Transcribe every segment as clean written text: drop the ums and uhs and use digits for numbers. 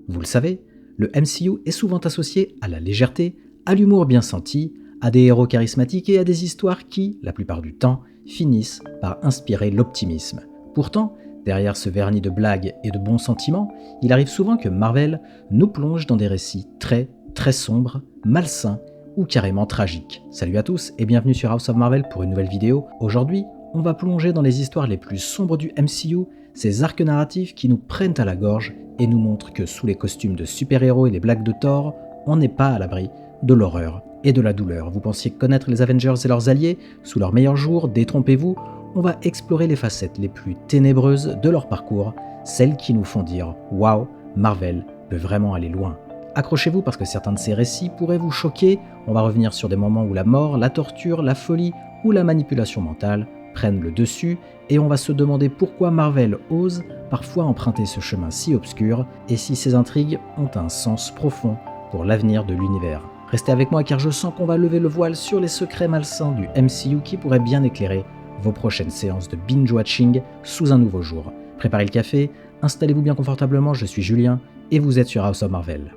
Vous le savez, le MCU est souvent associé à la légèreté, à l'humour bien senti, à des héros charismatiques et à des histoires qui, la plupart du temps, finissent par inspirer l'optimisme. Pourtant, derrière ce vernis de blagues et de bons sentiments, il arrive souvent que Marvel nous plonge dans des récits très sombres, malsains ou carrément tragiques. Salut à tous et bienvenue sur House of Marvel pour une nouvelle vidéo. Aujourd'hui, on va plonger dans les histoires les plus sombres du MCU, ces arcs narratifs qui nous prennent à la gorge et nous montrent que sous les costumes de super-héros et les blagues de Thor, on n'est pas à l'abri de l'horreur et de la douleur. Vous pensiez connaître les Avengers et leurs alliés sous leurs meilleurs jours, détrompez-vous, on va explorer les facettes les plus ténébreuses de leur parcours, celles qui nous font dire « Waouh, Marvel peut vraiment aller loin ». Accrochez-vous parce que certains de ces récits pourraient vous choquer, on va revenir sur des moments où la mort, la torture, la folie ou la manipulation mentale prennent le dessus, et on va se demander pourquoi Marvel ose parfois emprunter ce chemin si obscur, et si ces intrigues ont un sens profond pour l'avenir de l'univers. Restez avec moi car je sens qu'on va lever le voile sur les secrets malsains du MCU qui pourraient bien éclairer vos prochaines séances de binge-watching sous un nouveau jour. Préparez le café, installez-vous bien confortablement, je suis Julien, et vous êtes sur House of Marvel.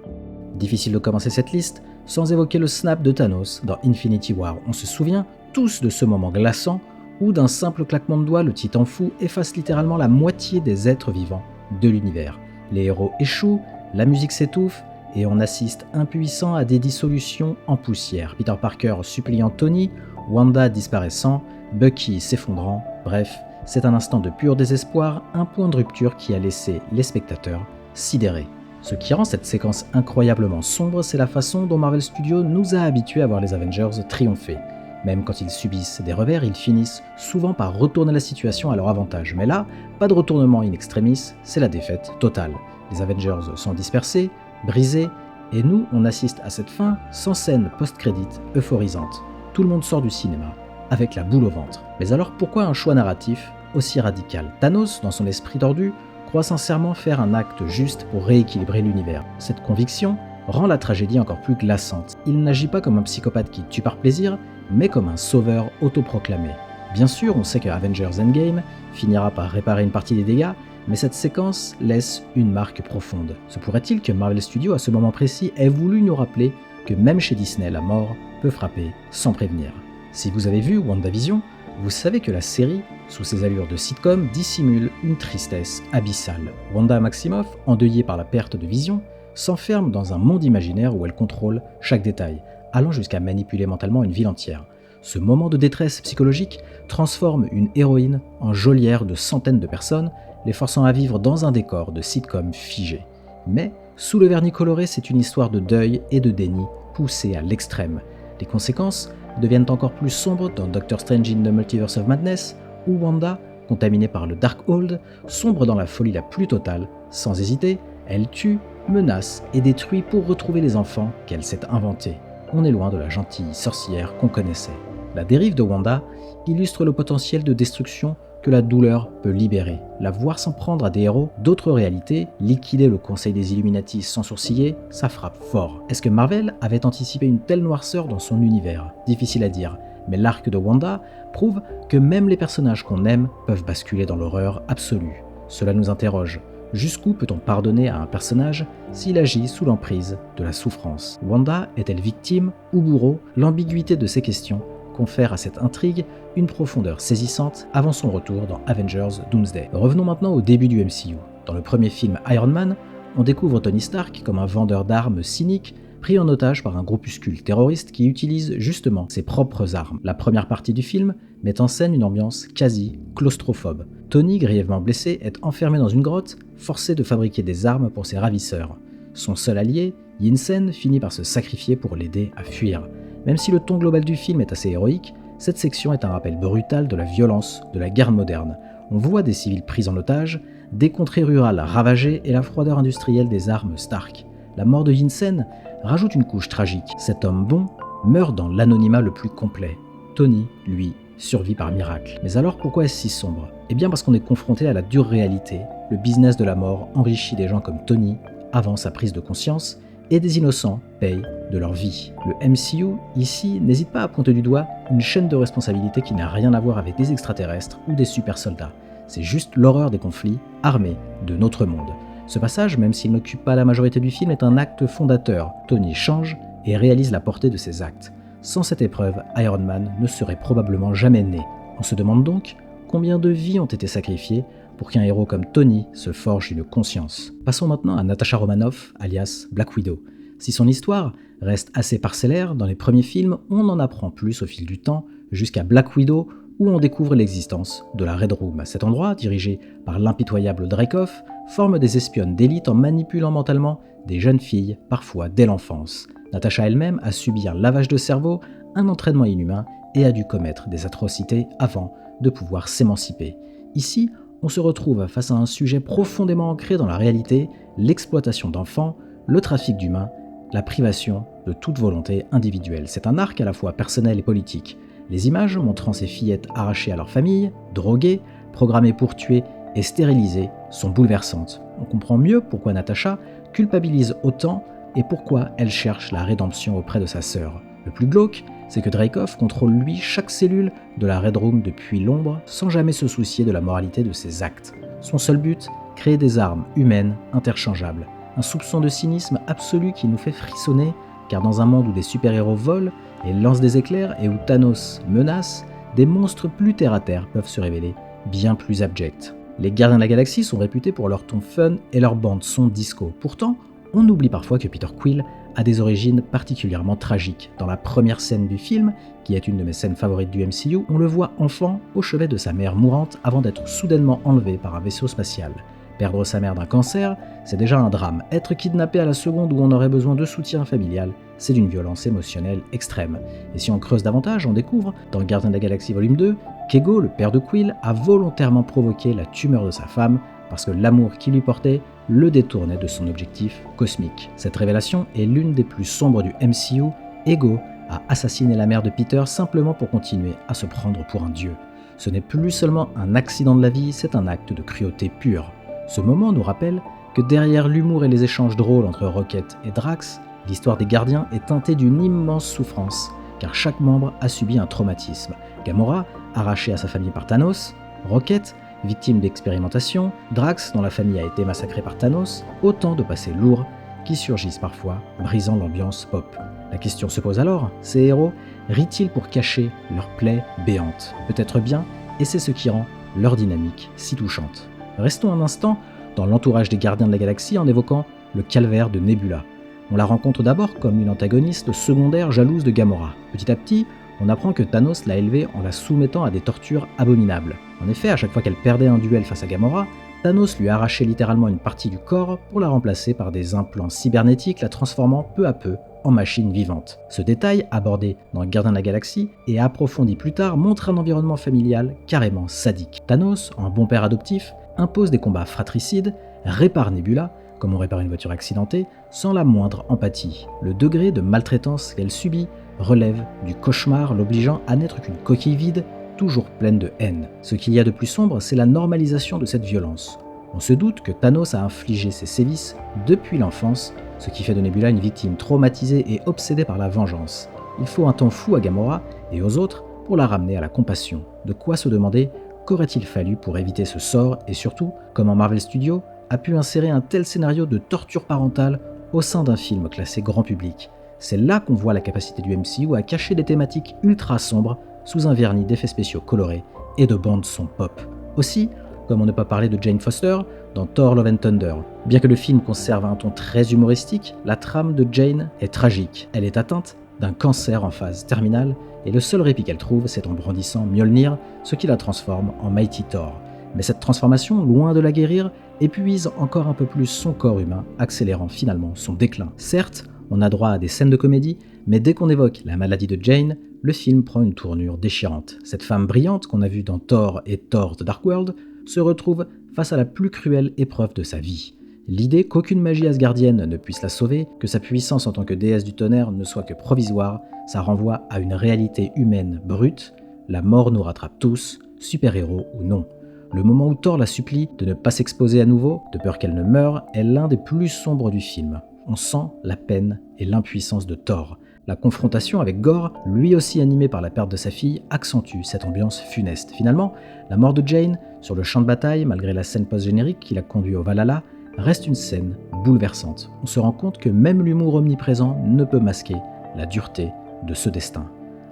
Difficile de commencer cette liste sans évoquer le snap de Thanos dans Infinity War. On se souvient tous de ce moment glaçant où d'un simple claquement de doigts, le titan fou efface littéralement la moitié des êtres vivants de l'univers. Les héros échouent, la musique s'étouffe, et on assiste impuissant à des dissolutions en poussière. Peter Parker suppliant Tony, Wanda disparaissant, Bucky s'effondrant, bref, c'est un instant de pur désespoir, un point de rupture qui a laissé les spectateurs sidérés. Ce qui rend cette séquence incroyablement sombre, c'est la façon dont Marvel Studios nous a habitués à voir les Avengers triompher. Même quand ils subissent des revers, ils finissent souvent par retourner la situation à leur avantage. Mais là, pas de retournement in extremis, c'est la défaite totale. Les Avengers sont dispersés, brisés, et nous, on assiste à cette fin sans scène post-crédit euphorisante. Tout le monde sort du cinéma avec la boule au ventre. Mais alors pourquoi un choix narratif aussi radical ? Thanos, dans son esprit tordu, croit sincèrement faire un acte juste pour rééquilibrer l'univers. Cette conviction rend la tragédie encore plus glaçante. Il n'agit pas comme un psychopathe qui tue par plaisir, mais comme un sauveur autoproclamé. Bien sûr, on sait que Avengers Endgame finira par réparer une partie des dégâts, mais cette séquence laisse une marque profonde. Se pourrait-il que Marvel Studios, à ce moment précis, ait voulu nous rappeler que même chez Disney, la mort peut frapper sans prévenir. Si vous avez vu WandaVision, vous savez que la série, sous ses allures de sitcom, dissimule une tristesse abyssale. Wanda Maximoff, endeuillée par la perte de Vision, s'enferme dans un monde imaginaire où elle contrôle chaque détail, allant jusqu'à manipuler mentalement une ville entière. Ce moment de détresse psychologique transforme une héroïne en geôlière de centaines de personnes, les forçant à vivre dans un décor de sitcom figé. Mais, sous le vernis coloré, c'est une histoire de deuil et de déni poussée à l'extrême. Les conséquences deviennent encore plus sombres dans Doctor Strange in the Multiverse of Madness, où Wanda, contaminée par le Darkhold, sombre dans la folie la plus totale. Sans hésiter, elle tue, menace et détruit pour retrouver les enfants qu'elle s'est inventés. On est loin de la gentille sorcière qu'on connaissait. La dérive de Wanda illustre le potentiel de destruction que la douleur peut libérer. La voir s'en prendre à des héros d'autres réalités, liquider le Conseil des Illuminati sans sourciller, ça frappe fort. Est-ce que Marvel avait anticipé une telle noirceur dans son univers ? Difficile à dire, mais l'arc de Wanda prouve que même les personnages qu'on aime peuvent basculer dans l'horreur absolue. Cela nous interroge. Jusqu'où peut-on pardonner à un personnage s'il agit sous l'emprise de la souffrance ? Wanda est-elle victime ou bourreau ? L'ambiguïté de ces questions confère à cette intrigue une profondeur saisissante avant son retour dans Avengers Doomsday. Revenons maintenant au début du MCU. Dans le premier film Iron Man, on découvre Tony Stark comme un vendeur d'armes cynique, pris en otage par un groupuscule terroriste qui utilise justement ses propres armes. La première partie du film met en scène une ambiance quasi claustrophobe. Tony, grièvement blessé, est enfermé dans une grotte, forcé de fabriquer des armes pour ses ravisseurs. Son seul allié, Yinsen, finit par se sacrifier pour l'aider à fuir. Même si le ton global du film est assez héroïque, cette section est un rappel brutal de la violence de la guerre moderne. On voit des civils pris en otage, des contrées rurales ravagées et la froideur industrielle des armes Stark. La mort de Yinsen rajoute une couche tragique. Cet homme bon meurt dans l'anonymat le plus complet. Tony, lui, survit par miracle. Mais alors pourquoi est-ce si sombre ? Eh bien parce qu'on est confronté à la dure réalité. Le business de la mort enrichit des gens comme Tony avant sa prise de conscience, et des innocents payent de leur vie. Le MCU, ici, n'hésite pas à pointer du doigt une chaîne de responsabilité qui n'a rien à voir avec des extraterrestres ou des super soldats. C'est juste l'horreur des conflits armés de notre monde. Ce passage, même s'il n'occupe pas la majorité du film, est un acte fondateur. Tony change et réalise la portée de ses actes. Sans cette épreuve, Iron Man ne serait probablement jamais né. On se demande donc combien de vies ont été sacrifiées pour qu'un héros comme Tony se forge une conscience. Passons maintenant à Natasha Romanoff, alias Black Widow. Si son histoire reste assez parcellaire, dans les premiers films, on en apprend plus au fil du temps, jusqu'à Black Widow, où on découvre l'existence de la Red Room. Cet endroit, dirigé par l'impitoyable Dreykov, forme des espionnes d'élite en manipulant mentalement des jeunes filles, parfois dès l'enfance. Natasha elle-même a subi un lavage de cerveau, un entraînement inhumain et a dû commettre des atrocités avant de pouvoir s'émanciper. Ici, on se retrouve face à un sujet profondément ancré dans la réalité, l'exploitation d'enfants, le trafic d'humains, la privation de toute volonté individuelle. C'est un arc à la fois personnel et politique. Les images montrant ces fillettes arrachées à leur famille, droguées, programmées pour tuer et stérilisées sont bouleversantes. On comprend mieux pourquoi Natasha culpabilise autant et pourquoi elle cherche la rédemption auprès de sa sœur. Le plus glauque, c'est que Dreykov contrôle lui chaque cellule de la Red Room depuis l'ombre sans jamais se soucier de la moralité de ses actes. Son seul but, créer des armes humaines interchangeables. Un soupçon de cynisme absolu qui nous fait frissonner, car dans un monde où des super-héros volent et lancent des éclairs et où Thanos menace, des monstres plus terre-à-terre peuvent se révéler bien plus abjects. Les Gardiens de la Galaxie sont réputés pour leur ton fun et leur bande-son disco. Pourtant, on oublie parfois que Peter Quill a des origines particulièrement tragiques. Dans la première scène du film, qui est une de mes scènes favorites du MCU, on le voit enfant au chevet de sa mère mourante avant d'être soudainement enlevé par un vaisseau spatial. Perdre sa mère d'un cancer, c'est déjà un drame. Être kidnappé à la seconde où on aurait besoin de soutien familial, c'est d'une violence émotionnelle extrême. Et si on creuse davantage, on découvre, dans Gardiens de la Galaxie Volume 2, qu'Ego, le père de Quill, a volontairement provoqué la tumeur de sa femme parce que l'amour qu'il lui portait le détournait de son objectif cosmique. Cette révélation est l'une des plus sombres du MCU. Ego a assassiné la mère de Peter simplement pour continuer à se prendre pour un dieu. Ce n'est plus seulement un accident de la vie, c'est un acte de cruauté pure. Ce moment nous rappelle que derrière l'humour et les échanges drôles entre Rocket et Drax, l'histoire des gardiens est teintée d'une immense souffrance, car chaque membre a subi un traumatisme. Gamora, arrachée à sa famille par Thanos, Rocket, victime d'expérimentation, Drax, dont la famille a été massacrée par Thanos, autant de passés lourds qui surgissent parfois, brisant l'ambiance pop. La question se pose alors, ces héros rient-ils pour cacher leurs plaies béantes? Peut-être bien, et c'est ce qui rend leur dynamique si touchante. Restons un instant dans l'entourage des Gardiens de la Galaxie en évoquant le calvaire de Nebula. On la rencontre d'abord comme une antagoniste secondaire jalouse de Gamora. Petit à petit, on apprend que Thanos l'a élevée en la soumettant à des tortures abominables. En effet, à chaque fois qu'elle perdait un duel face à Gamora, Thanos lui arrachait littéralement une partie du corps pour la remplacer par des implants cybernétiques, la transformant peu à peu en machine vivante. Ce détail, abordé dans Gardiens de la Galaxie et approfondi plus tard, montre un environnement familial carrément sadique. Thanos, en bon père adoptif, impose des combats fratricides, répare Nebula, comme on répare une voiture accidentée, sans la moindre empathie. Le degré de maltraitance qu'elle subit relève du cauchemar, l'obligeant à n'être qu'une coquille vide, toujours pleine de haine. Ce qu'il y a de plus sombre, c'est la normalisation de cette violence. On se doute que Thanos a infligé ses sévices depuis l'enfance, ce qui fait de Nebula une victime traumatisée et obsédée par la vengeance. Il faut un temps fou à Gamora et aux autres pour la ramener à la compassion. De quoi se demander qu'aurait-il fallu pour éviter ce sort et surtout comment Marvel Studios a pu insérer un tel scénario de torture parentale au sein d'un film classé grand public. C'est là qu'on voit la capacité du MCU à cacher des thématiques ultra sombres sous un vernis d'effets spéciaux colorés et de bandes son pop. Aussi, comme on ne peut pas parler de Jane Foster dans Thor Love and Thunder. Bien que le film conserve un ton très humoristique, la trame de Jane est tragique. Elle est atteinte d'un cancer en phase terminale et le seul répit qu'elle trouve, c'est en brandissant Mjolnir, ce qui la transforme en Mighty Thor. Mais cette transformation, loin de la guérir, épuise encore un peu plus son corps humain, accélérant finalement son déclin. Certes, on a droit à des scènes de comédie, mais dès qu'on évoque la maladie de Jane, le film prend une tournure déchirante. Cette femme brillante qu'on a vue dans Thor et Thor The Dark World se retrouve face à la plus cruelle épreuve de sa vie. L'idée qu'aucune magie asgardienne ne puisse la sauver, que sa puissance en tant que déesse du tonnerre ne soit que provisoire, ça renvoie à une réalité humaine brute. La mort nous rattrape tous, super-héros ou non. Le moment où Thor la supplie de ne pas s'exposer à nouveau, de peur qu'elle ne meure, est l'un des plus sombres du film. On sent la peine et l'impuissance de Thor. La confrontation avec Gore, lui aussi animé par la perte de sa fille, accentue cette ambiance funeste. Finalement, la mort de Jane, sur le champ de bataille, malgré la scène post-générique qui la conduit au Valhalla, reste une scène bouleversante. On se rend compte que même l'humour omniprésent ne peut masquer la dureté de ce destin.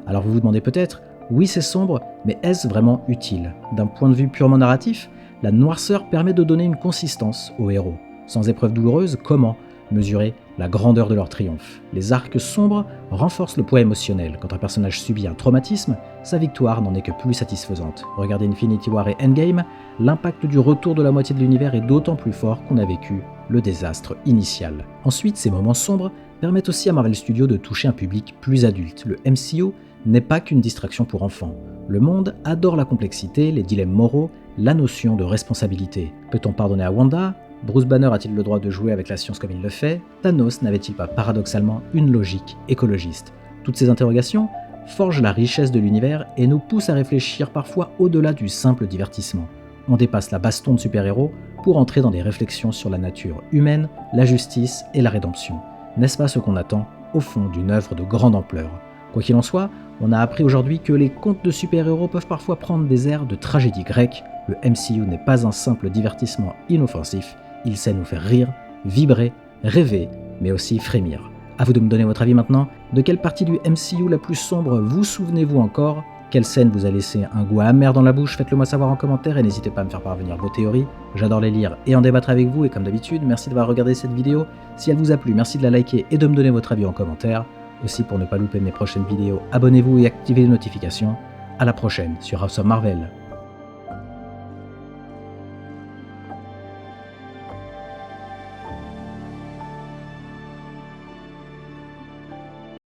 Alors vous vous demandez peut-être, oui c'est sombre, mais est-ce vraiment utile? D'un point de vue purement narratif, la noirceur permet de donner une consistance aux héros. Sans épreuve douloureuse, comment mesurer la grandeur de leur triomphe? Les arcs sombres renforcent le poids émotionnel. Quand un personnage subit un traumatisme, sa victoire n'en est que plus satisfaisante. Regardez Infinity War et Endgame, l'impact du retour de la moitié de l'univers est d'autant plus fort qu'on a vécu le désastre initial. Ensuite, ces moments sombres permettent aussi à Marvel Studios de toucher un public plus adulte. Le MCU n'est pas qu'une distraction pour enfants. Le monde adore la complexité, les dilemmes moraux, la notion de responsabilité. Peut-on pardonner à Wanda? Bruce Banner a-t-il le droit de jouer avec la science comme il le fait? Thanos n'avait-il pas paradoxalement une logique écologiste? Toutes ces interrogations forgent la richesse de l'univers et nous poussent à réfléchir parfois au-delà du simple divertissement. On dépasse la baston de super-héros pour entrer dans des réflexions sur la nature humaine, la justice et la rédemption. N'est-ce pas ce qu'on attend au fond d'une œuvre de grande ampleur? Quoi qu'il en soit, on a appris aujourd'hui que les contes de super-héros peuvent parfois prendre des airs de tragédie grecque. Le MCU n'est pas un simple divertissement inoffensif, il sait nous faire rire, vibrer, rêver, mais aussi frémir. À vous de me donner votre avis maintenant. De quelle partie du MCU la plus sombre vous souvenez-vous encore? Quelle scène vous a laissé un goût amer dans la bouche? Faites-le moi savoir en commentaire et n'hésitez pas à me faire parvenir vos théories. J'adore les lire et en débattre avec vous et comme d'habitude, merci d'avoir regardé cette vidéo. Si elle vous a plu, merci de la liker et de me donner votre avis en commentaire. Aussi pour ne pas louper mes prochaines vidéos, abonnez-vous et activez les notifications. À la prochaine sur House of Marvel.